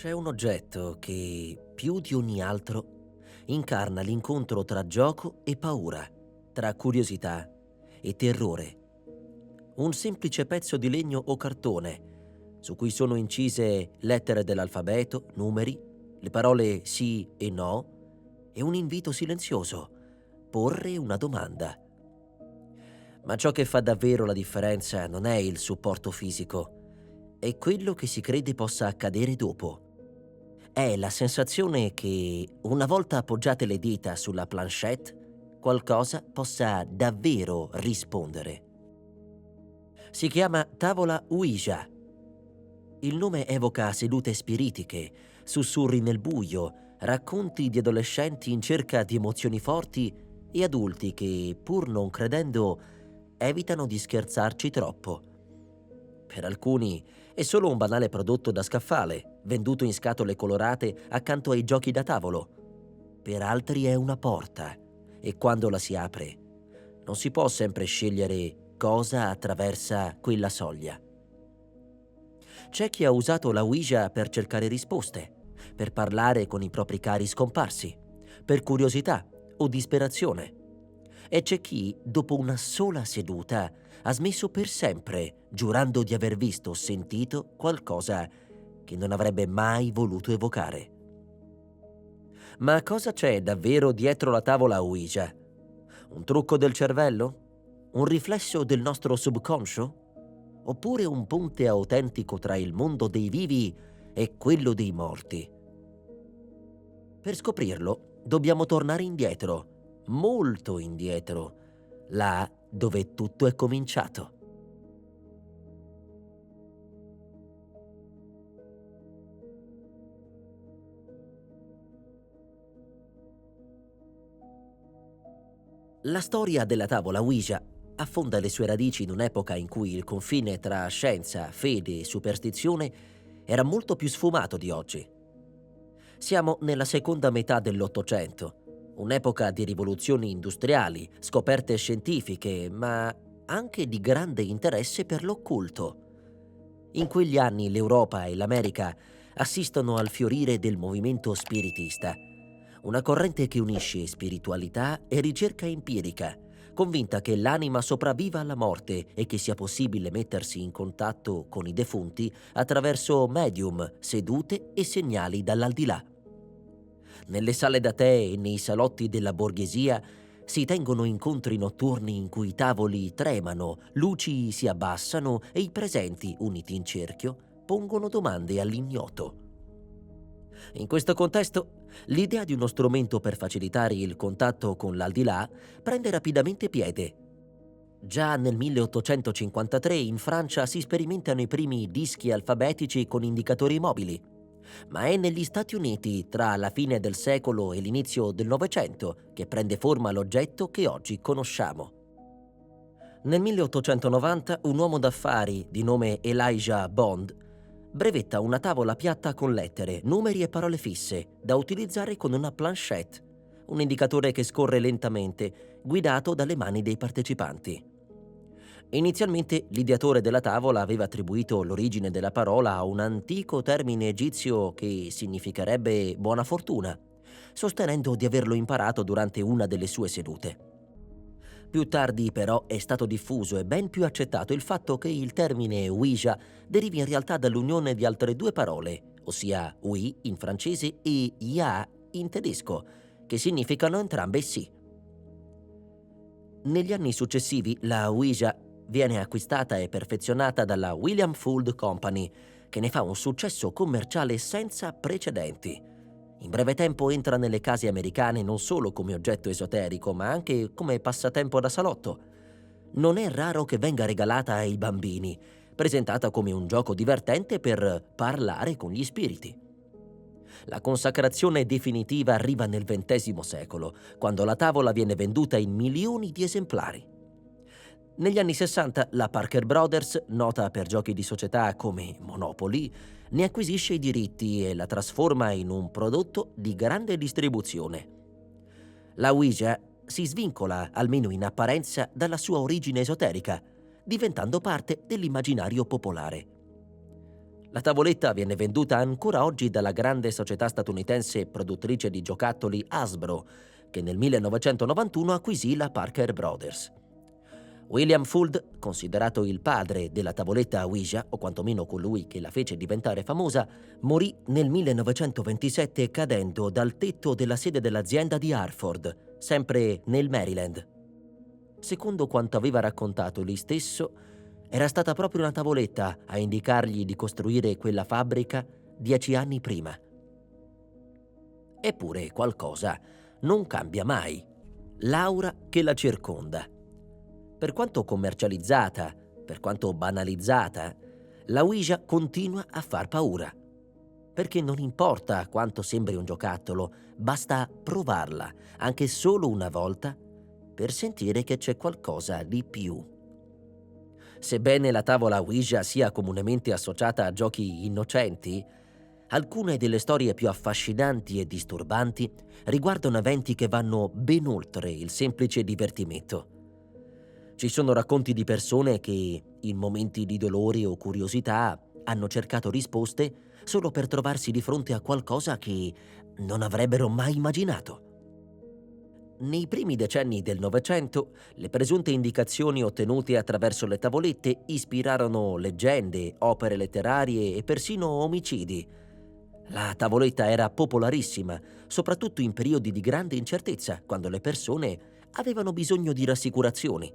C'è un oggetto che, più di ogni altro, incarna l'incontro tra gioco e paura, tra curiosità e terrore. Un semplice pezzo di legno o cartone, su cui sono incise lettere dell'alfabeto, numeri, le parole sì e no e un invito silenzioso, porre una domanda. Ma ciò che fa davvero la differenza non è il supporto fisico, è quello che si crede possa accadere dopo. È la sensazione che, una volta appoggiate le dita sulla planchette, qualcosa possa davvero rispondere. Si chiama tavola Ouija. Il nome evoca sedute spiritiche, sussurri nel buio, racconti di adolescenti in cerca di emozioni forti e adulti che, pur non credendo, evitano di scherzarci troppo. Per alcuni è solo un banale prodotto da scaffale, venduto in scatole colorate accanto ai giochi da tavolo. Per altri è una porta e quando la si apre non si può sempre scegliere cosa attraversa quella soglia. C'è chi ha usato la Ouija per cercare risposte, per parlare con i propri cari scomparsi, per curiosità o disperazione. E c'è chi, dopo una sola seduta, ha smesso per sempre, giurando di aver visto o sentito qualcosa che non avrebbe mai voluto evocare. Ma cosa c'è davvero dietro la tavola Ouija? Un trucco del cervello? Un riflesso del nostro subconscio? Oppure un ponte autentico tra il mondo dei vivi e quello dei morti? Per scoprirlo, dobbiamo tornare indietro, molto indietro, là dove tutto è cominciato. La storia della tavola Ouija affonda le sue radici in un'epoca in cui il confine tra scienza, fede e superstizione era molto più sfumato di oggi. Siamo nella seconda metà dell'Ottocento, un'epoca di rivoluzioni industriali, scoperte scientifiche, ma anche di grande interesse per l'occulto. In quegli anni l'Europa e l'America assistono al fiorire del movimento spiritista, una corrente che unisce spiritualità e ricerca empirica, convinta che l'anima sopravviva alla morte e che sia possibile mettersi in contatto con i defunti attraverso medium, sedute e segnali dall'aldilà. Nelle sale da tè e nei salotti della borghesia si tengono incontri notturni in cui i tavoli tremano, luci si abbassano e i presenti, uniti in cerchio, pongono domande all'ignoto. In questo contesto, l'idea di uno strumento per facilitare il contatto con l'aldilà prende rapidamente piede. Già nel 1853 in Francia si sperimentano i primi dischi alfabetici con indicatori mobili, ma è negli Stati Uniti, tra la fine del secolo e l'inizio del Novecento, che prende forma l'oggetto che oggi conosciamo. Nel 1890 un uomo d'affari di nome Elijah Bond brevetta una tavola piatta con lettere, numeri e parole fisse, da utilizzare con una planchette, un indicatore che scorre lentamente, guidato dalle mani dei partecipanti. Inizialmente l'ideatore della tavola aveva attribuito l'origine della parola a un antico termine egizio che significherebbe buona fortuna, sostenendo di averlo imparato durante una delle sue sedute. Più tardi però è stato diffuso e ben più accettato il fatto che il termine Ouija derivi in realtà dall'unione di altre due parole, ossia oui in francese e ja in tedesco, che significano entrambe sì. Negli anni successivi la Ouija viene acquistata e perfezionata dalla William Fould Company, che ne fa un successo commerciale senza precedenti. In breve tempo entra nelle case americane non solo come oggetto esoterico, ma anche come passatempo da salotto. Non è raro che venga regalata ai bambini, presentata come un gioco divertente per parlare con gli spiriti. La consacrazione definitiva arriva nel XX secolo, quando la tavola viene venduta in milioni di esemplari. Negli anni 60 la Parker Brothers, nota per giochi di società come Monopoly, ne acquisisce i diritti e la trasforma in un prodotto di grande distribuzione. La Ouija si svincola, almeno in apparenza, dalla sua origine esoterica, diventando parte dell'immaginario popolare. La tavoletta viene venduta ancora oggi dalla grande società statunitense produttrice di giocattoli Hasbro, che nel 1991 acquisì la Parker Brothers. William Fuld, considerato il padre della tavoletta Ouija, o quantomeno colui che la fece diventare famosa, morì nel 1927 cadendo dal tetto della sede dell'azienda di Hartford, sempre nel Maryland. Secondo quanto aveva raccontato lui stesso, era stata proprio una tavoletta a indicargli di costruire quella fabbrica 10 anni prima. Eppure qualcosa non cambia mai: l'aura che la circonda. Per quanto commercializzata, per quanto banalizzata, la Ouija continua a far paura. Perché non importa quanto sembri un giocattolo, basta provarla, anche solo una volta, per sentire che c'è qualcosa di più. Sebbene la tavola Ouija sia comunemente associata a giochi innocenti, alcune delle storie più affascinanti e disturbanti riguardano eventi che vanno ben oltre il semplice divertimento. Ci sono racconti di persone che, in momenti di dolore o curiosità, hanno cercato risposte solo per trovarsi di fronte a qualcosa che non avrebbero mai immaginato. Nei primi decenni del Novecento, le presunte indicazioni ottenute attraverso le tavolette ispirarono leggende, opere letterarie e persino omicidi. La tavoletta era popolarissima, soprattutto in periodi di grande incertezza, quando le persone avevano bisogno di rassicurazioni.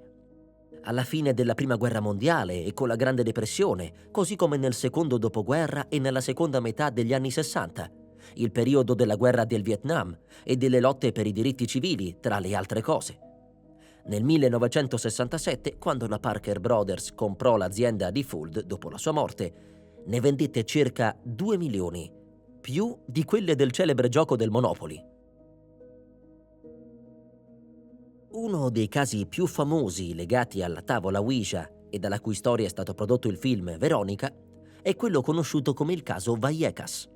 Alla fine della Prima Guerra Mondiale e con la Grande Depressione, così come nel secondo dopoguerra e nella seconda metà degli anni '60, il periodo della guerra del Vietnam e delle lotte per i diritti civili, tra le altre cose. Nel 1967, quando la Parker Brothers comprò l'azienda di Fuld dopo la sua morte, ne vendette circa 2 milioni, più di quelle del celebre gioco del Monopoly. Uno dei casi più famosi legati alla tavola Ouija e dalla cui storia è stato prodotto il film Veronica è quello conosciuto come il caso Vallecas.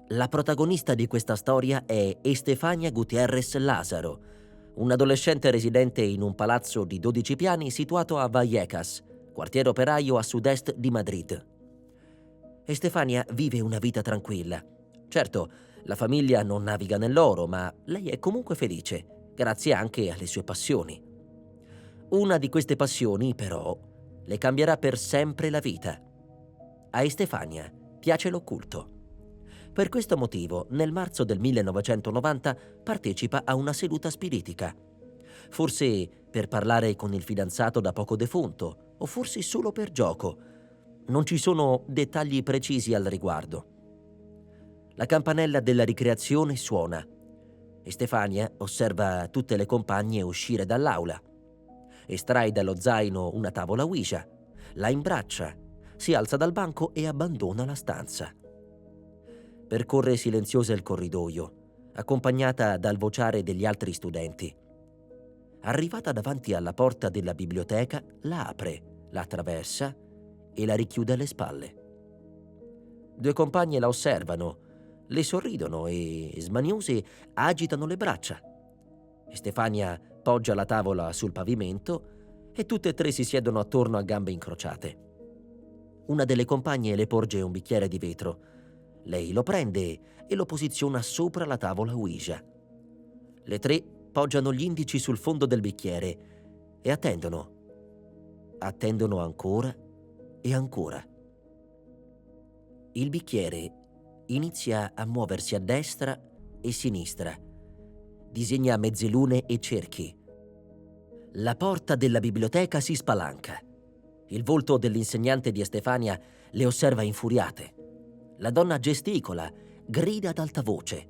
La protagonista di questa storia è Estefania Gutiérrez Lázaro, un'adolescente residente in un palazzo di 12 piani situato a Vallecas, quartiere operaio a sud-est di Madrid. Estefania vive una vita tranquilla. Certo, la famiglia non naviga nell'oro, ma lei è comunque felice, grazie anche alle sue passioni. Una di queste passioni, però, le cambierà per sempre la vita. A Estefania piace l'occulto. Per questo motivo, nel marzo del 1990 partecipa a una seduta spiritica. Forse per parlare con il fidanzato da poco defunto, o forse solo per gioco. Non ci sono dettagli precisi al riguardo. La campanella della ricreazione suona. Estefania osserva tutte le compagne uscire dall'aula. Estrae dallo zaino una tavola Ouija, la imbraccia, si alza dal banco e abbandona la stanza. Percorre silenziosa il corridoio, accompagnata dal vociare degli altri studenti. Arrivata davanti alla porta della biblioteca, la apre, la attraversa e la richiude alle spalle. 2 compagne la osservano, le sorridono e, smaniose, agitano le braccia. Stefania poggia la tavola sul pavimento e tutte e 3 si siedono attorno a gambe incrociate. Una delle compagne le porge un bicchiere di vetro. Lei lo prende e lo posiziona sopra la tavola Ouija. Le 3 poggiano gli indici sul fondo del bicchiere e attendono. Attendono ancora e ancora. Il bicchiere inizia a muoversi a destra e sinistra. Disegna mezzelune e cerchi. La porta della biblioteca si spalanca. Il volto dell'insegnante di Estefania le osserva infuriate. La donna gesticola, grida ad alta voce.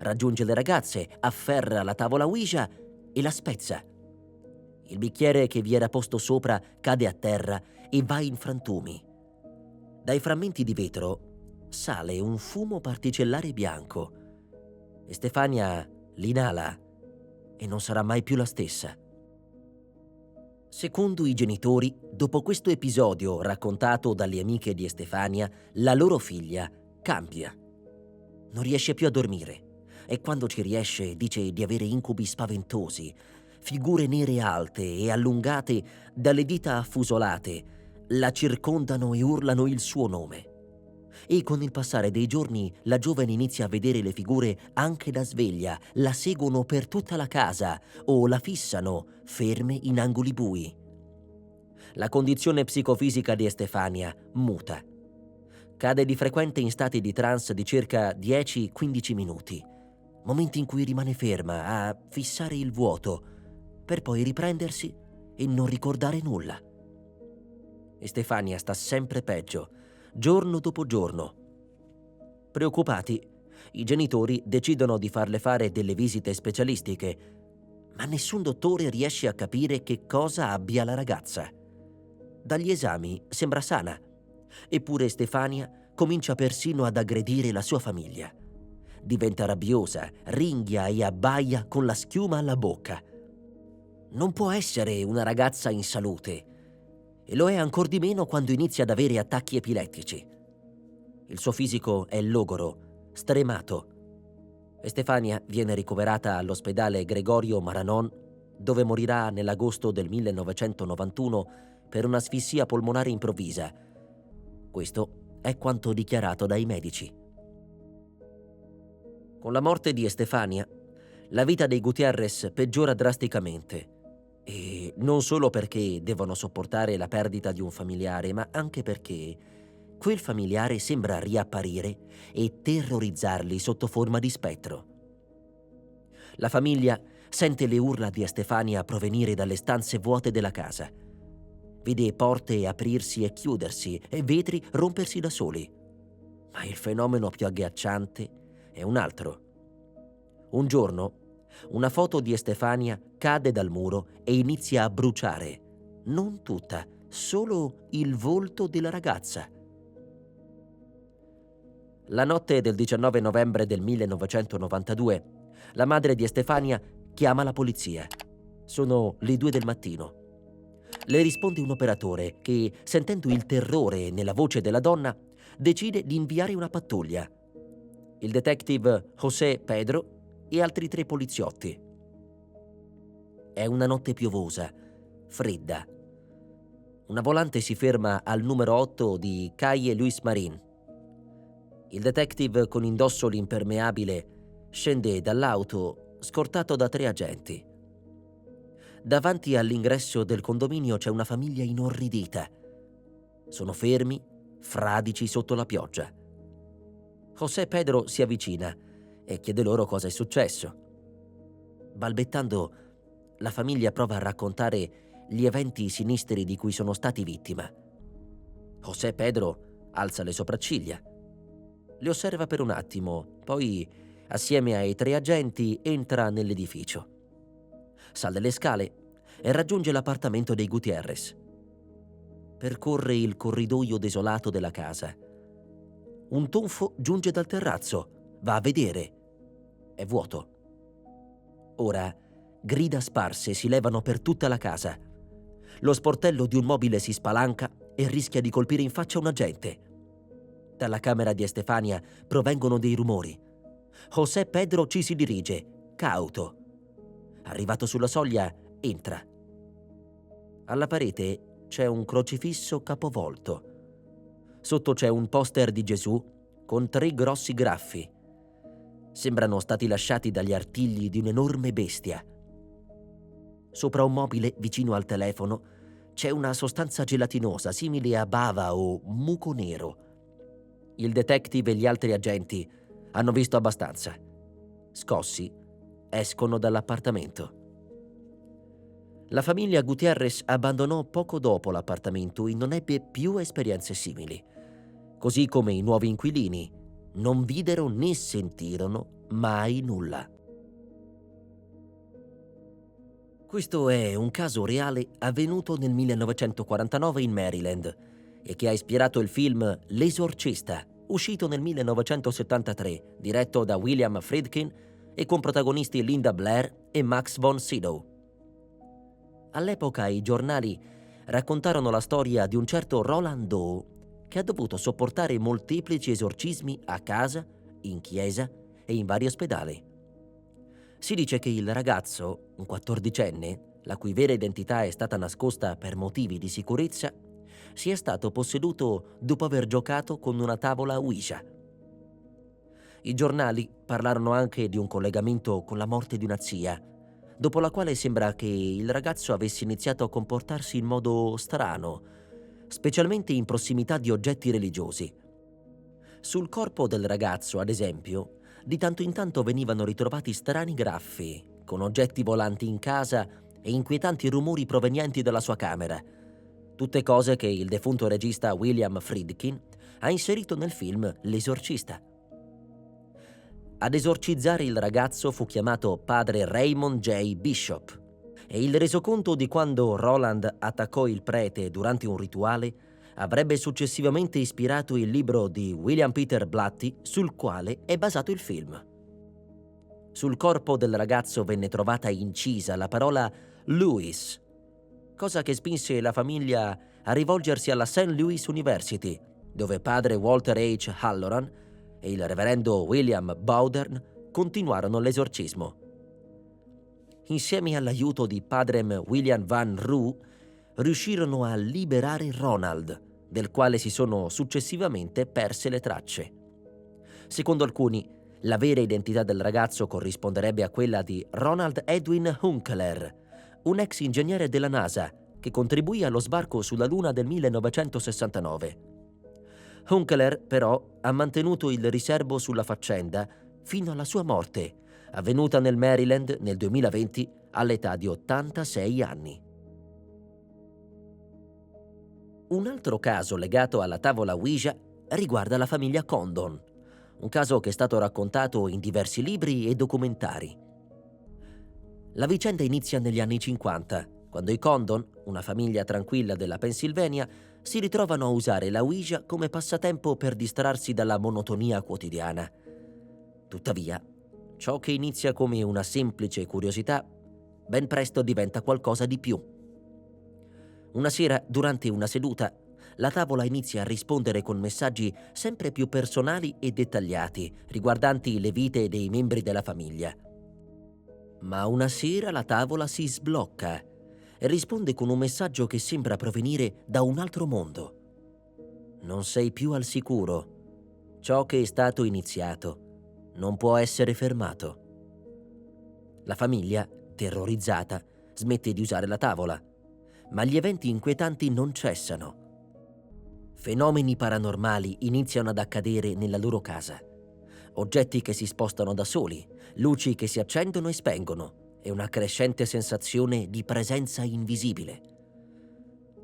Raggiunge le ragazze, afferra la tavola Ouija e la spezza. Il bicchiere che vi era posto sopra cade a terra e va in frantumi. Dai frammenti di vetro sale un fumo particellare bianco. Estefania l'inala e non sarà mai più la stessa. Secondo i genitori, dopo questo episodio raccontato dalle amiche di Estefania, la loro figlia cambia. Non riesce più a dormire e quando ci riesce dice di avere incubi spaventosi, figure nere alte e allungate dalle dita affusolate, La circondano e urlano il suo nome. E con il passare dei giorni la giovane inizia a vedere le figure anche da sveglia, la seguono per tutta la casa o la fissano, ferme in angoli bui. La condizione psicofisica di Estefania muta. Cade di frequente in stati di trance di circa 10-15 minuti, momenti in cui rimane ferma a fissare il vuoto, per poi riprendersi e non ricordare nulla. Estefania sta sempre peggio, giorno dopo giorno. Preoccupati, i genitori decidono di farle fare delle visite specialistiche, ma nessun dottore riesce a capire che cosa abbia la ragazza. Dagli esami sembra sana, eppure Stefania comincia persino ad aggredire la sua famiglia. Diventa rabbiosa, ringhia e abbaia con la schiuma alla bocca. Non può essere una ragazza in salute, e lo è ancor di meno quando inizia ad avere attacchi epilettici. Il suo fisico è logoro, stremato. E Stefania viene ricoverata all'ospedale Gregorio Maranon, dove morirà nell'agosto del 1991 per un'asfissia polmonare improvvisa. Questo è quanto dichiarato dai medici. Con la morte di Estefania, la vita dei Gutiérrez peggiora drasticamente. E non solo perché devono sopportare la perdita di un familiare, ma anche perché quel familiare sembra riapparire e terrorizzarli sotto forma di spettro. La famiglia sente le urla di Estefania provenire dalle stanze vuote della casa. Vede porte aprirsi e chiudersi e vetri rompersi da soli. Ma il fenomeno più agghiacciante è un altro. Un giorno, una foto di Estefania cade dal muro e inizia a bruciare. Non tutta, solo il volto della ragazza. La notte del 19 novembre del 1992, la madre di Estefania chiama la polizia. Sono le 2 del mattino. Le risponde un operatore che, sentendo il terrore nella voce della donna, decide di inviare una pattuglia. Il detective José Pedro e altri 3 poliziotti. È una notte piovosa, fredda. Una volante si ferma al numero 8 di Calle Luis Marín. Il detective, con indosso l'impermeabile, scende dall'auto scortato da 3 agenti. Davanti all'ingresso del condominio c'è una famiglia inorridita. Sono fermi, fradici sotto la pioggia. José Pedro si avvicina e chiede loro cosa è successo. Balbettando, la famiglia prova a raccontare gli eventi sinistri di cui sono stati vittima. José Pedro alza le sopracciglia. Li osserva per un attimo, poi, assieme ai 3 agenti, entra nell'edificio. Sale le scale e raggiunge l'appartamento dei Gutiérrez. Percorre il corridoio desolato della casa. Un tonfo giunge dal terrazzo. Va a vedere. È vuoto. Ora grida sparse si levano per tutta la casa. Lo sportello di un mobile si spalanca e rischia di colpire in faccia un agente. Dalla camera di Estefania provengono dei rumori. José Pedro ci si dirige, cauto. Arrivato sulla soglia, entra. Alla parete c'è un crocifisso capovolto. Sotto c'è un poster di Gesù con 3 grossi graffi. Sembrano stati lasciati dagli artigli di un'enorme bestia. Sopra un mobile vicino al telefono c'è una sostanza gelatinosa simile a bava o muco nero. Il detective e gli altri agenti hanno visto abbastanza. Scossi, escono dall'appartamento. La famiglia Gutiérrez abbandonò poco dopo l'appartamento e non ebbe più esperienze simili. Così come i nuovi inquilini non videro né sentirono mai nulla. Questo è un caso reale avvenuto nel 1949 in Maryland e che ha ispirato il film L'Esorcista, uscito nel 1973, diretto da William Friedkin e con protagonisti Linda Blair e Max von Sydow. All'epoca i giornali raccontarono la storia di un certo Roland Doe che ha dovuto sopportare molteplici esorcismi a casa, in chiesa e in vari ospedali. Si dice che il ragazzo, un 14enne, la cui vera identità è stata nascosta per motivi di sicurezza, sia stato posseduto dopo aver giocato con una tavola Ouija. I giornali parlarono anche di un collegamento con la morte di una zia, dopo la quale sembra che il ragazzo avesse iniziato a comportarsi in modo strano, specialmente in prossimità di oggetti religiosi. Sul corpo del ragazzo, ad esempio, di tanto in tanto venivano ritrovati strani graffi, con oggetti volanti in casa e inquietanti rumori provenienti dalla sua camera. Tutte cose che il defunto regista William Friedkin ha inserito nel film L'esorcista. Ad esorcizzare il ragazzo fu chiamato padre Raymond J. Bishop e il resoconto di quando Roland attaccò il prete durante un rituale avrebbe successivamente ispirato il libro di William Peter Blatty sul quale è basato il film. Sul corpo del ragazzo venne trovata incisa la parola Louis, cosa che spinse la famiglia a rivolgersi alla St. Louis University, dove padre Walter H. Halloran e il reverendo William Bowdern continuarono l'esorcismo. Insieme all'aiuto di padre William Van Roo, riuscirono a liberare Ronald, del quale si sono successivamente perse le tracce. Secondo alcuni, la vera identità del ragazzo corrisponderebbe a quella di Ronald Edwin Hunkeler, un ex ingegnere della NASA che contribuì allo sbarco sulla Luna del 1969. Hunkeler, però, ha mantenuto il riserbo sulla faccenda fino alla sua morte, avvenuta nel Maryland nel 2020 all'età di 86 anni. Un altro caso legato alla tavola Ouija riguarda la famiglia Condon, un caso che è stato raccontato in diversi libri e documentari. La vicenda inizia negli anni 50, quando i Condon, una famiglia tranquilla della Pennsylvania, si ritrovano a usare la Ouija come passatempo per distrarsi dalla monotonia quotidiana. Tuttavia, ciò che inizia come una semplice curiosità, ben presto diventa qualcosa di più. Una sera, durante una seduta, la tavola inizia a rispondere con messaggi sempre più personali e dettagliati, riguardanti le vite dei membri della famiglia. Ma una sera la tavola si sblocca e risponde con un messaggio che sembra provenire da un altro mondo. Non sei più al sicuro. Ciò che è stato iniziato non può essere fermato. La famiglia, terrorizzata, smette di usare la tavola, ma gli eventi inquietanti non cessano. Fenomeni paranormali iniziano ad accadere nella loro casa. Oggetti che si spostano da soli, luci che si accendono e spengono e una crescente sensazione di presenza invisibile.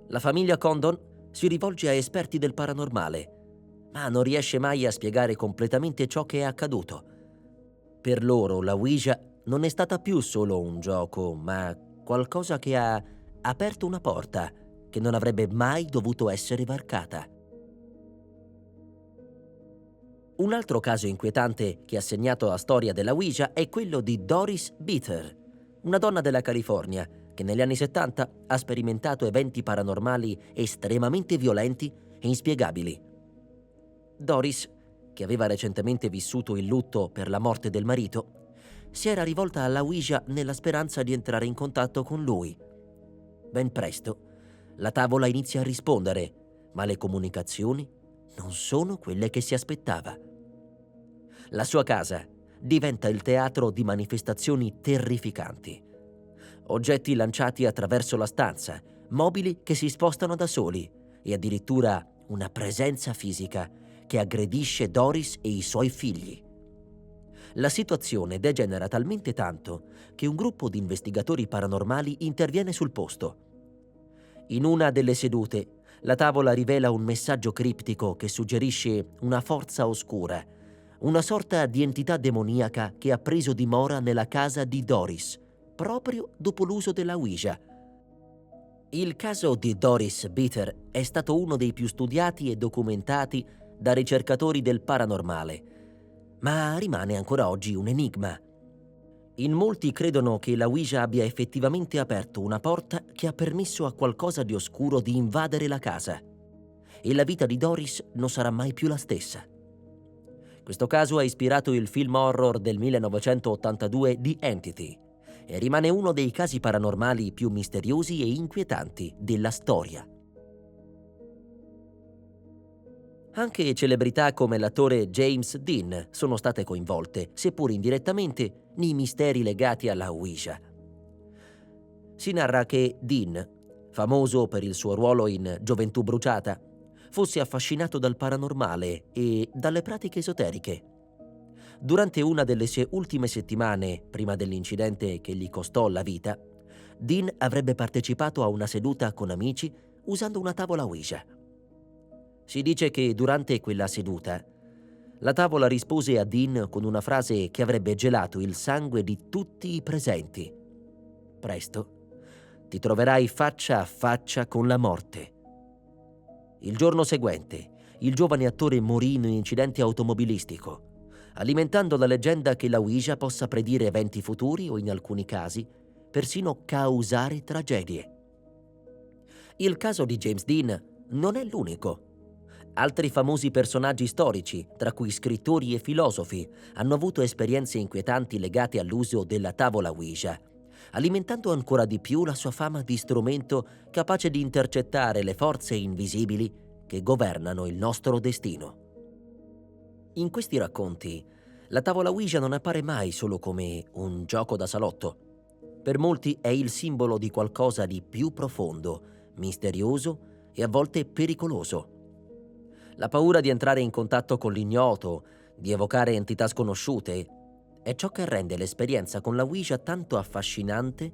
La famiglia Condon si rivolge a esperti del paranormale, ma non riesce mai a spiegare completamente ciò che è accaduto. Per loro la Ouija non è stata più solo un gioco, ma qualcosa che ha aperto una porta che non avrebbe mai dovuto essere varcata. Un altro caso inquietante che ha segnato la storia della Ouija è quello di Doris Bither, una donna della California che negli anni 70 ha sperimentato eventi paranormali estremamente violenti e inspiegabili. Doris, che aveva recentemente vissuto il lutto per la morte del marito, si era rivolta alla Ouija nella speranza di entrare in contatto con lui. Ben presto, la tavola inizia a rispondere, ma le comunicazioni non sono quelle che si aspettava. La sua casa diventa il teatro di manifestazioni terrificanti. Oggetti lanciati attraverso la stanza, mobili che si spostano da soli e addirittura una presenza fisica che aggredisce Doris e i suoi figli. La situazione degenera talmente tanto che un gruppo di investigatori paranormali interviene sul posto. In una delle sedute, la tavola rivela un messaggio criptico che suggerisce una forza oscura, una sorta di entità demoniaca che ha preso dimora nella casa di Doris, proprio dopo l'uso della Ouija. Il caso di Doris Bither è stato uno dei più studiati e documentati da ricercatori del paranormale, ma rimane ancora oggi un enigma. In molti credono che la Ouija abbia effettivamente aperto una porta che ha permesso a qualcosa di oscuro di invadere la casa, e la vita di Doris non sarà mai più la stessa. Questo caso ha ispirato il film horror del 1982 The Entity e rimane uno dei casi paranormali più misteriosi e inquietanti della storia. Anche celebrità come l'attore James Dean sono state coinvolte, seppur indirettamente, nei misteri legati alla Ouija. Si narra che Dean, famoso per il suo ruolo in Gioventù bruciata, fosse affascinato dal paranormale e dalle pratiche esoteriche. Durante una delle sue ultime settimane, prima dell'incidente che gli costò la vita, Dean avrebbe partecipato a una seduta con amici usando una tavola Ouija. Si dice che durante quella seduta la tavola rispose a Dean con una frase che avrebbe gelato il sangue di tutti i presenti. Presto ti troverai faccia a faccia con la morte. Il giorno seguente, il giovane attore morì in un incidente automobilistico, alimentando la leggenda che la Ouija possa predire eventi futuri o, in alcuni casi, persino causare tragedie. Il caso di James Dean non è l'unico. Altri famosi personaggi storici, tra cui scrittori e filosofi, hanno avuto esperienze inquietanti legate all'uso della tavola Ouija, alimentando ancora di più la sua fama di strumento capace di intercettare le forze invisibili che governano il nostro destino. In questi racconti, la tavola Ouija non appare mai solo come un gioco da salotto. Per molti è il simbolo di qualcosa di più profondo, misterioso e a volte pericoloso. La paura di entrare in contatto con l'ignoto, di evocare entità sconosciute, è ciò che rende l'esperienza con la Ouija tanto affascinante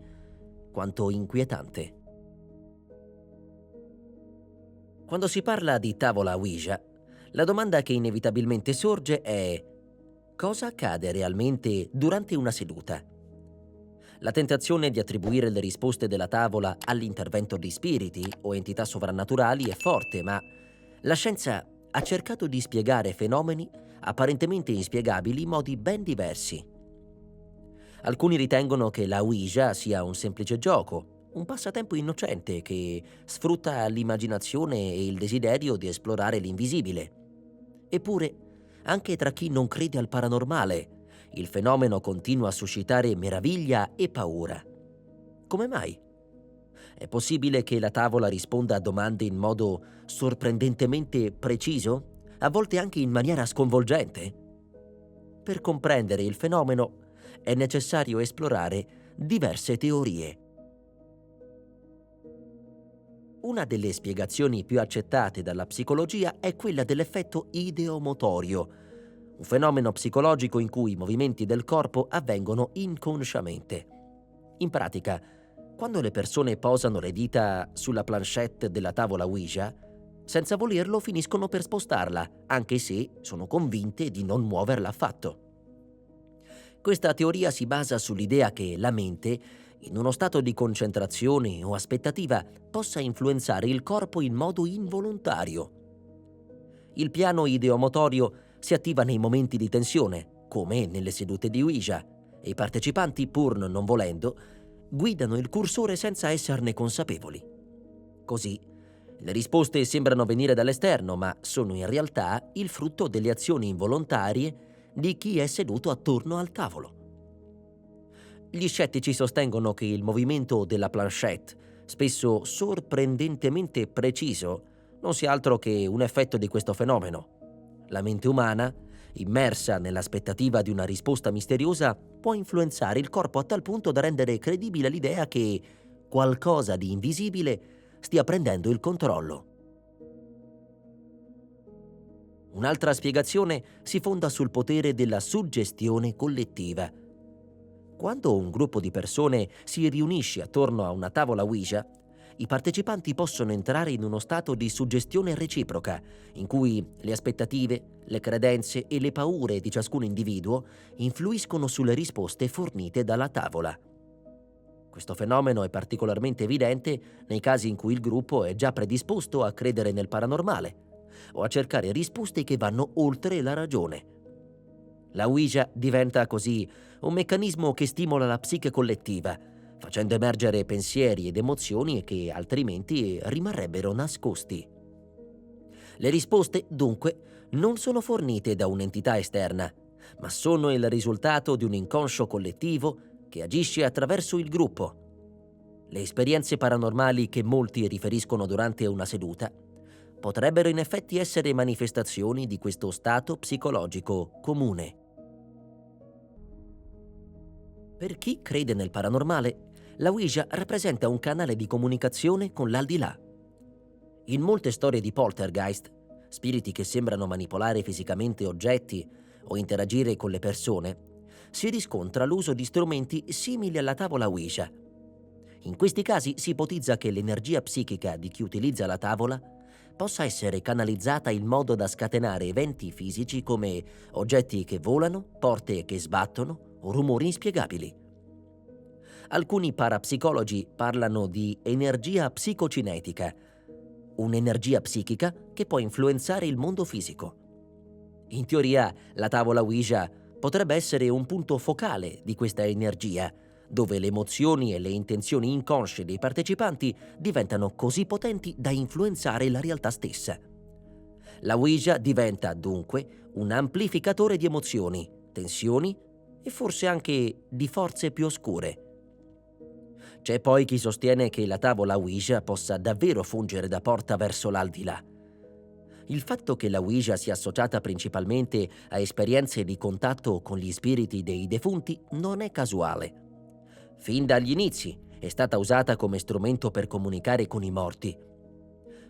quanto inquietante. Quando si parla di tavola Ouija, la domanda che inevitabilmente sorge è: cosa accade realmente durante una seduta? La tentazione di attribuire le risposte della tavola all'intervento di spiriti o entità sovrannaturali è forte, ma la scienza ha cercato di spiegare fenomeni apparentemente inspiegabili in modi ben diversi. Alcuni ritengono che la Ouija sia un semplice gioco, un passatempo innocente che sfrutta l'immaginazione e il desiderio di esplorare l'invisibile. Eppure, anche tra chi non crede al paranormale, il fenomeno continua a suscitare meraviglia e paura. Come mai? È possibile che la tavola risponda a domande in modo sorprendentemente preciso, a volte anche in maniera sconvolgente? Per comprendere il fenomeno è necessario esplorare diverse teorie. Una delle spiegazioni più accettate dalla psicologia è quella dell'effetto ideomotorio, un fenomeno psicologico in cui i movimenti del corpo avvengono inconsciamente. In pratica, quando le persone posano le dita sulla planchette della tavola Ouija, senza volerlo finiscono per spostarla, anche se sono convinte di non muoverla affatto. Questa teoria si basa sull'idea che la mente, in uno stato di concentrazione o aspettativa, possa influenzare il corpo in modo involontario. Il piano ideomotorio si attiva nei momenti di tensione, come nelle sedute di Ouija, e i partecipanti, pur non volendo, guidano il cursore senza esserne consapevoli. Così, le risposte sembrano venire dall'esterno, ma sono in realtà il frutto delle azioni involontarie di chi è seduto attorno al tavolo. Gli scettici sostengono che il movimento della planchette, spesso sorprendentemente preciso, non sia altro che un effetto di questo fenomeno. La mente umana, immersa nell'aspettativa di una risposta misteriosa, può influenzare il corpo a tal punto da rendere credibile l'idea che qualcosa di invisibile stia prendendo il controllo. Un'altra spiegazione si fonda sul potere della suggestione collettiva. Quando un gruppo di persone si riunisce attorno a una tavola Ouija, i partecipanti possono entrare in uno stato di suggestione reciproca, in cui le aspettative, le credenze e le paure di ciascun individuo influiscono sulle risposte fornite dalla tavola. Questo fenomeno è particolarmente evidente nei casi in cui il gruppo è già predisposto a credere nel paranormale o a cercare risposte che vanno oltre la ragione. La Ouija diventa così un meccanismo che stimola la psiche collettiva, facendo emergere pensieri ed emozioni che altrimenti rimarrebbero nascosti. Le risposte, dunque, non sono fornite da un'entità esterna, ma sono il risultato di un inconscio collettivo che agisce attraverso il gruppo. Le esperienze paranormali che molti riferiscono durante una seduta potrebbero in effetti essere manifestazioni di questo stato psicologico comune. Per chi crede nel paranormale, la Ouija rappresenta un canale di comunicazione con l'aldilà. In molte storie di poltergeist, spiriti che sembrano manipolare fisicamente oggetti o interagire con le persone, si riscontra l'uso di strumenti simili alla tavola Ouija. In questi casi si ipotizza che l'energia psichica di chi utilizza la tavola possa essere canalizzata in modo da scatenare eventi fisici come oggetti che volano, porte che sbattono o rumori inspiegabili. Alcuni parapsicologi parlano di energia psicocinetica, un'energia psichica che può influenzare il mondo fisico. In teoria, la tavola Ouija potrebbe essere un punto focale di questa energia, dove le emozioni e le intenzioni inconsce dei partecipanti diventano così potenti da influenzare la realtà stessa. La Ouija diventa dunque un amplificatore di emozioni, tensioni e forse anche di forze più oscure. C'è poi chi sostiene che la tavola Ouija possa davvero fungere da porta verso l'aldilà. Il fatto che la Ouija sia associata principalmente a esperienze di contatto con gli spiriti dei defunti non è casuale. Fin dagli inizi è stata usata come strumento per comunicare con i morti.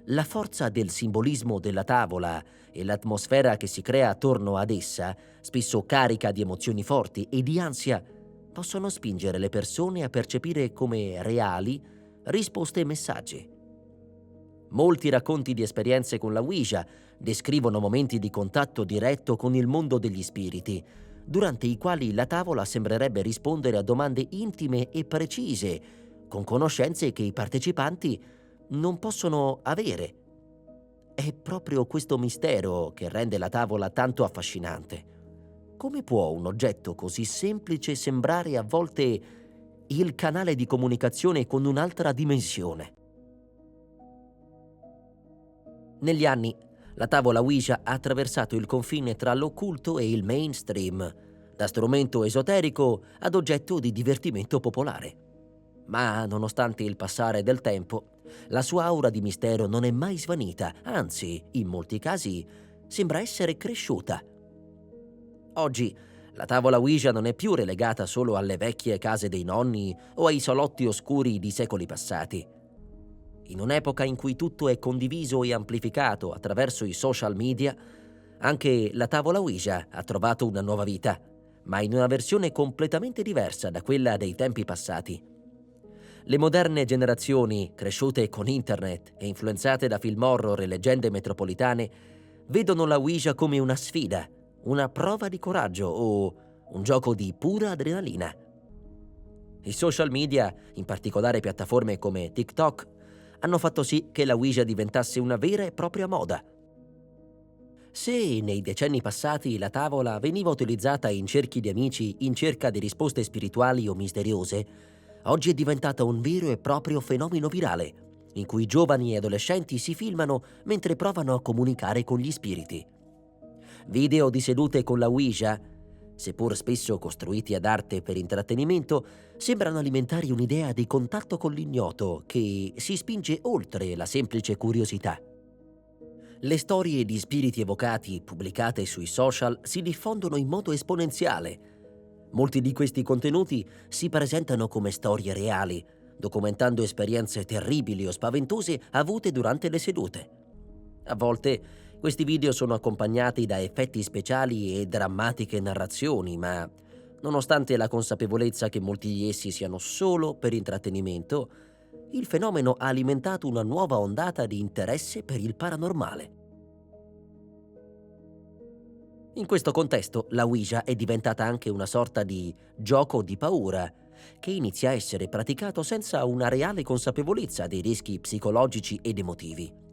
La forza del simbolismo della tavola e l'atmosfera che si crea attorno ad essa, spesso carica di emozioni forti e di ansia, possono spingere le persone a percepire come reali risposte e messaggi. Molti racconti di esperienze con la Ouija descrivono momenti di contatto diretto con il mondo degli spiriti, durante i quali la tavola sembrerebbe rispondere a domande intime e precise, con conoscenze che i partecipanti non possono avere. È proprio questo mistero che rende la tavola tanto affascinante. Come può un oggetto così semplice sembrare a volte il canale di comunicazione con un'altra dimensione? Negli anni, la tavola Ouija ha attraversato il confine tra l'occulto e il mainstream, da strumento esoterico ad oggetto di divertimento popolare. Ma, nonostante il passare del tempo, la sua aura di mistero non è mai svanita, anzi, in molti casi, sembra essere cresciuta. Oggi, la tavola Ouija non è più relegata solo alle vecchie case dei nonni o ai salotti oscuri di secoli passati. In un'epoca in cui tutto è condiviso e amplificato attraverso i social media, anche la tavola Ouija ha trovato una nuova vita, ma in una versione completamente diversa da quella dei tempi passati. Le moderne generazioni, cresciute con internet e influenzate da film horror e leggende metropolitane, vedono la Ouija come una sfida, una prova di coraggio o un gioco di pura adrenalina. I social media, in particolare piattaforme come TikTok, hanno fatto sì che la Ouija diventasse una vera e propria moda. Se nei decenni passati la tavola veniva utilizzata in cerchi di amici in cerca di risposte spirituali o misteriose, oggi è diventata un vero e proprio fenomeno virale, in cui giovani e adolescenti si filmano mentre provano a comunicare con gli spiriti. Video di sedute con la Ouija, seppur spesso costruiti ad arte per intrattenimento, sembrano alimentare un'idea di contatto con l'ignoto che si spinge oltre la semplice curiosità. Le storie di spiriti evocati pubblicate sui social si diffondono in modo esponenziale. Molti di questi contenuti si presentano come storie reali, documentando esperienze terribili o spaventose avute durante le sedute. A volte questi video sono accompagnati da effetti speciali e drammatiche narrazioni, ma nonostante la consapevolezza che molti di essi siano solo per intrattenimento, il fenomeno ha alimentato una nuova ondata di interesse per il paranormale. In questo contesto, la Ouija è diventata anche una sorta di gioco di paura, che inizia a essere praticato senza una reale consapevolezza dei rischi psicologici ed emotivi.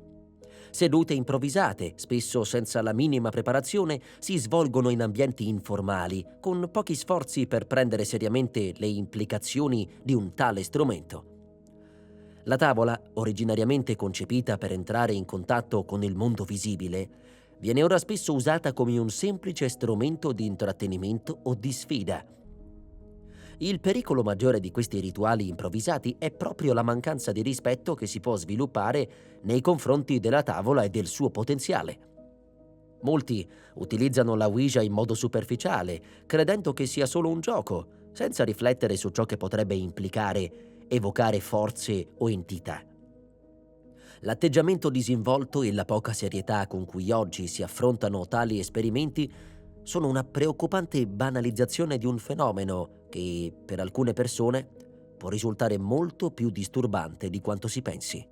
Sedute improvvisate, spesso senza la minima preparazione, si svolgono in ambienti informali, con pochi sforzi per prendere seriamente le implicazioni di un tale strumento. La tavola, originariamente concepita per entrare in contatto con il mondo visibile, viene ora spesso usata come un semplice strumento di intrattenimento o di sfida. Il pericolo maggiore di questi rituali improvvisati è proprio la mancanza di rispetto che si può sviluppare nei confronti della tavola e del suo potenziale. Molti utilizzano la Ouija in modo superficiale, credendo che sia solo un gioco, senza riflettere su ciò che potrebbe implicare evocare forze o entità. L'atteggiamento disinvolto e la poca serietà con cui oggi si affrontano tali esperimenti sono una preoccupante banalizzazione di un fenomeno che, per alcune persone, può risultare molto più disturbante di quanto si pensi.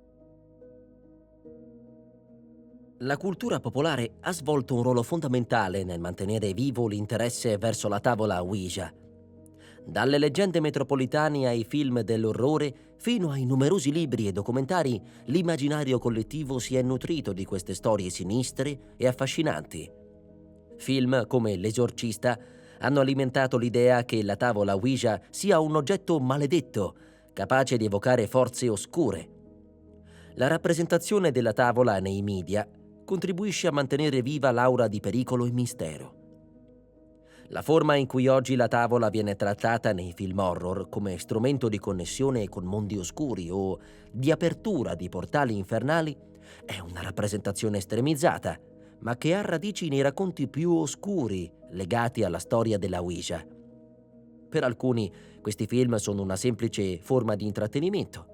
La cultura popolare ha svolto un ruolo fondamentale nel mantenere vivo l'interesse verso la tavola Ouija. Dalle leggende metropolitane ai film dell'orrore, fino ai numerosi libri e documentari, l'immaginario collettivo si è nutrito di queste storie sinistre e affascinanti. Film come L'Esorcista hanno alimentato l'idea che la tavola Ouija sia un oggetto maledetto, capace di evocare forze oscure. La rappresentazione della tavola nei media contribuisce a mantenere viva l'aura di pericolo e mistero. La forma in cui oggi la tavola viene trattata nei film horror come strumento di connessione con mondi oscuri o di apertura di portali infernali è una rappresentazione estremizzata, ma che ha radici nei racconti più oscuri legati alla storia della Ouija. Per alcuni questi film sono una semplice forma di intrattenimento.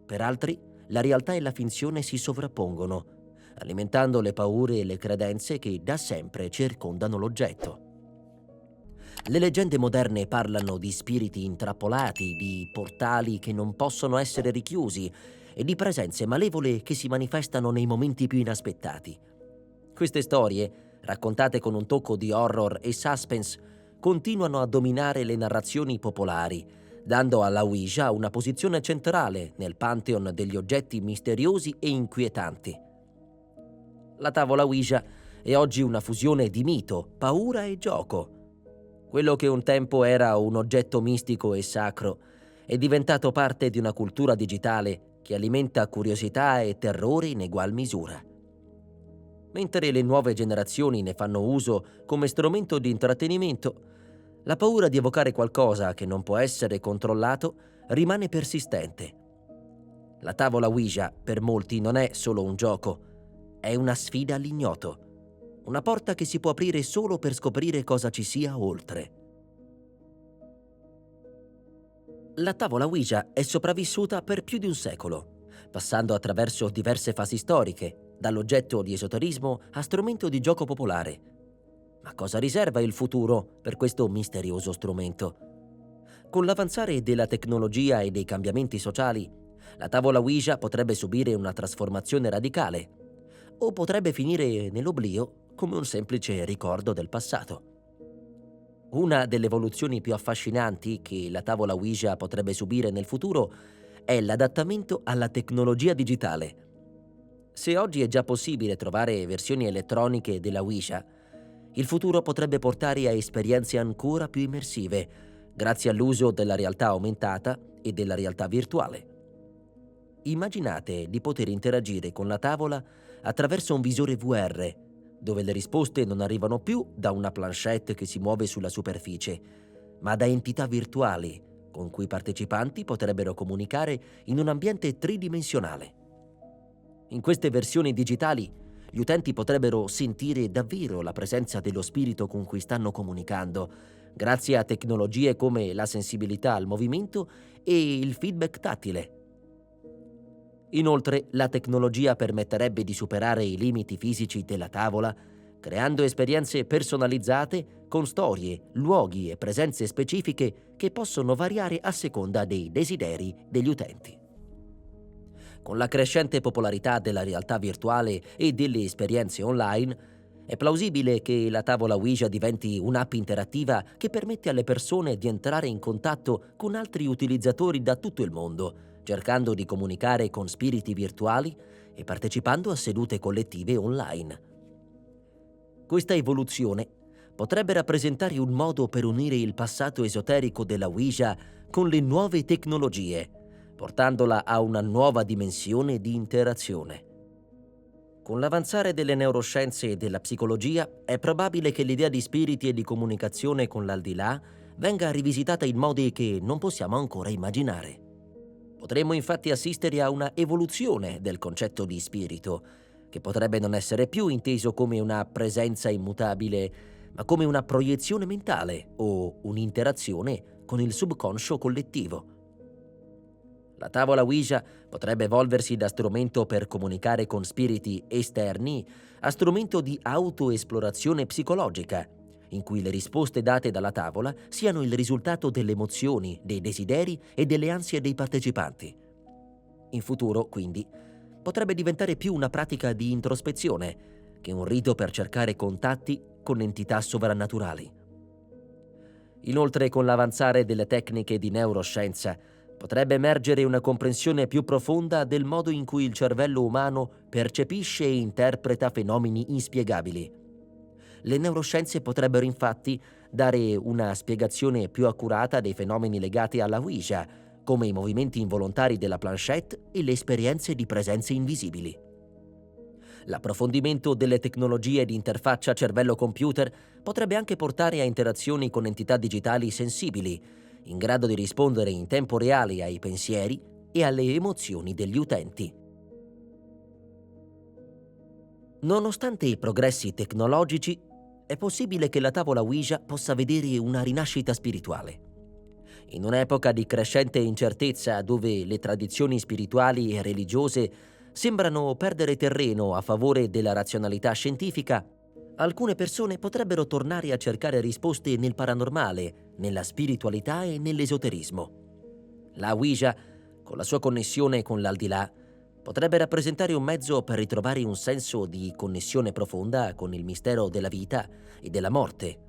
Per altri la realtà e la finzione si sovrappongono, alimentando le paure e le credenze che da sempre circondano l'oggetto. Le leggende moderne parlano di spiriti intrappolati, di portali che non possono essere richiusi e di presenze malevole che si manifestano nei momenti più inaspettati. Queste storie, raccontate con un tocco di horror e suspense, continuano a dominare le narrazioni popolari, dando alla Ouija una posizione centrale nel pantheon degli oggetti misteriosi e inquietanti. La tavola Ouija è oggi una fusione di mito, paura e gioco. Quello che un tempo era un oggetto mistico e sacro è diventato parte di una cultura digitale che alimenta curiosità e terrore in egual misura. Mentre le nuove generazioni ne fanno uso come strumento di intrattenimento, la paura di evocare qualcosa che non può essere controllato rimane persistente. La tavola Ouija per molti non è solo un gioco, è una sfida all'ignoto. Una porta che si può aprire solo per scoprire cosa ci sia oltre. La tavola Ouija è sopravvissuta per più di un secolo, passando attraverso diverse fasi storiche, dall'oggetto di esoterismo a strumento di gioco popolare. Ma cosa riserva il futuro per questo misterioso strumento? Con l'avanzare della tecnologia e dei cambiamenti sociali, la tavola Ouija potrebbe subire una trasformazione radicale, o potrebbe finire nell'oblio come un semplice ricordo del passato. Una delle evoluzioni più affascinanti che la tavola Ouija potrebbe subire nel futuro è l'adattamento alla tecnologia digitale. Se oggi è già possibile trovare versioni elettroniche della Ouija, il futuro potrebbe portare a esperienze ancora più immersive, grazie all'uso della realtà aumentata e della realtà virtuale. Immaginate di poter interagire con la tavola attraverso un visore VR, dove le risposte non arrivano più da una planchette che si muove sulla superficie, ma da entità virtuali con cui i partecipanti potrebbero comunicare in un ambiente tridimensionale. In queste versioni digitali, gli utenti potrebbero sentire davvero la presenza dello spirito con cui stanno comunicando, grazie a tecnologie come la sensibilità al movimento e il feedback tattile. Inoltre, la tecnologia permetterebbe di superare i limiti fisici della tavola, creando esperienze personalizzate con storie, luoghi e presenze specifiche che possono variare a seconda dei desideri degli utenti. Con la crescente popolarità della realtà virtuale e delle esperienze online, è plausibile che la tavola Ouija diventi un'app interattiva che permette alle persone di entrare in contatto con altri utilizzatori da tutto il mondo, cercando di comunicare con spiriti virtuali e partecipando a sedute collettive online. Questa evoluzione potrebbe rappresentare un modo per unire il passato esoterico della Ouija con le nuove tecnologie, portandola a una nuova dimensione di interazione. Con l'avanzare delle neuroscienze e della psicologia, è probabile che l'idea di spiriti e di comunicazione con l'aldilà venga rivisitata in modi che non possiamo ancora immaginare. Potremmo infatti assistere a una evoluzione del concetto di spirito, che potrebbe non essere più inteso come una presenza immutabile, ma come una proiezione mentale o un'interazione con il subconscio collettivo. La tavola Ouija potrebbe evolversi da strumento per comunicare con spiriti esterni a strumento di autoesplorazione psicologica, in cui le risposte date dalla tavola siano il risultato delle emozioni, dei desideri e delle ansie dei partecipanti. In futuro, quindi, potrebbe diventare più una pratica di introspezione che un rito per cercare contatti con entità sovrannaturali. Inoltre, con l'avanzare delle tecniche di neuroscienza, potrebbe emergere una comprensione più profonda del modo in cui il cervello umano percepisce e interpreta fenomeni inspiegabili. Le neuroscienze potrebbero infatti dare una spiegazione più accurata dei fenomeni legati alla Ouija, come i movimenti involontari della planchette e le esperienze di presenze invisibili. L'approfondimento delle tecnologie di interfaccia cervello-computer potrebbe anche portare a interazioni con entità digitali sensibili, in grado di rispondere in tempo reale ai pensieri e alle emozioni degli utenti. Nonostante i progressi tecnologici, è possibile che la tavola Ouija possa vedere una rinascita spirituale. In un'epoca di crescente incertezza dove le tradizioni spirituali e religiose sembrano perdere terreno a favore della razionalità scientifica, alcune persone potrebbero tornare a cercare risposte nel paranormale, nella spiritualità e nell'esoterismo. La Ouija, con la sua connessione con l'aldilà, potrebbe rappresentare un mezzo per ritrovare un senso di connessione profonda con il mistero della vita e della morte.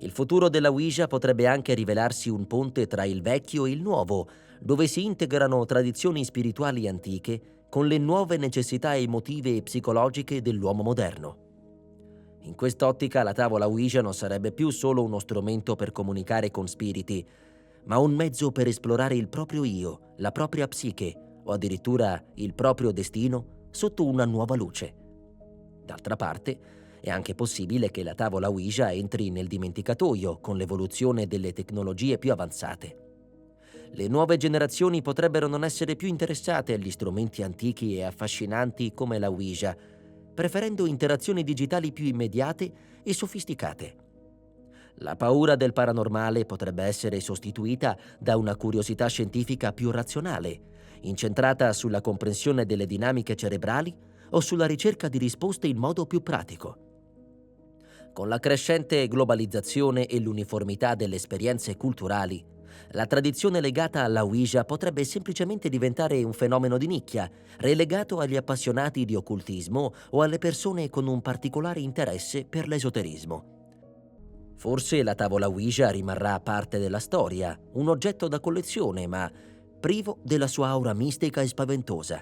Il futuro della Ouija potrebbe anche rivelarsi un ponte tra il vecchio e il nuovo, dove si integrano tradizioni spirituali antiche con le nuove necessità emotive e psicologiche dell'uomo moderno. In quest'ottica la tavola Ouija non sarebbe più solo uno strumento per comunicare con spiriti, ma un mezzo per esplorare il proprio io, la propria psiche o addirittura il proprio destino sotto una nuova luce. D'altra parte, è anche possibile che la tavola Ouija entri nel dimenticatoio con l'evoluzione delle tecnologie più avanzate. Le nuove generazioni potrebbero non essere più interessate agli strumenti antichi e affascinanti come la Ouija, preferendo interazioni digitali più immediate e sofisticate. La paura del paranormale potrebbe essere sostituita da una curiosità scientifica più razionale, incentrata sulla comprensione delle dinamiche cerebrali o sulla ricerca di risposte in modo più pratico. Con la crescente globalizzazione e l'uniformità delle esperienze culturali, la tradizione legata alla Ouija potrebbe semplicemente diventare un fenomeno di nicchia, relegato agli appassionati di occultismo o alle persone con un particolare interesse per l'esoterismo. Forse la tavola Ouija rimarrà parte della storia, un oggetto da collezione, ma privo della sua aura mistica e spaventosa.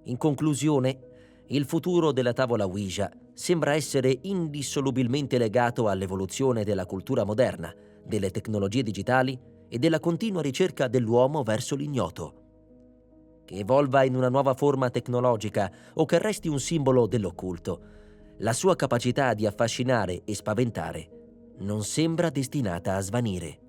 In conclusione, il futuro della tavola Ouija sembra essere indissolubilmente legato all'evoluzione della cultura moderna, delle tecnologie digitali e della continua ricerca dell'uomo verso l'ignoto. Che evolva in una nuova forma tecnologica o che resti un simbolo dell'occulto, la sua capacità di affascinare e spaventare non sembra destinata a svanire.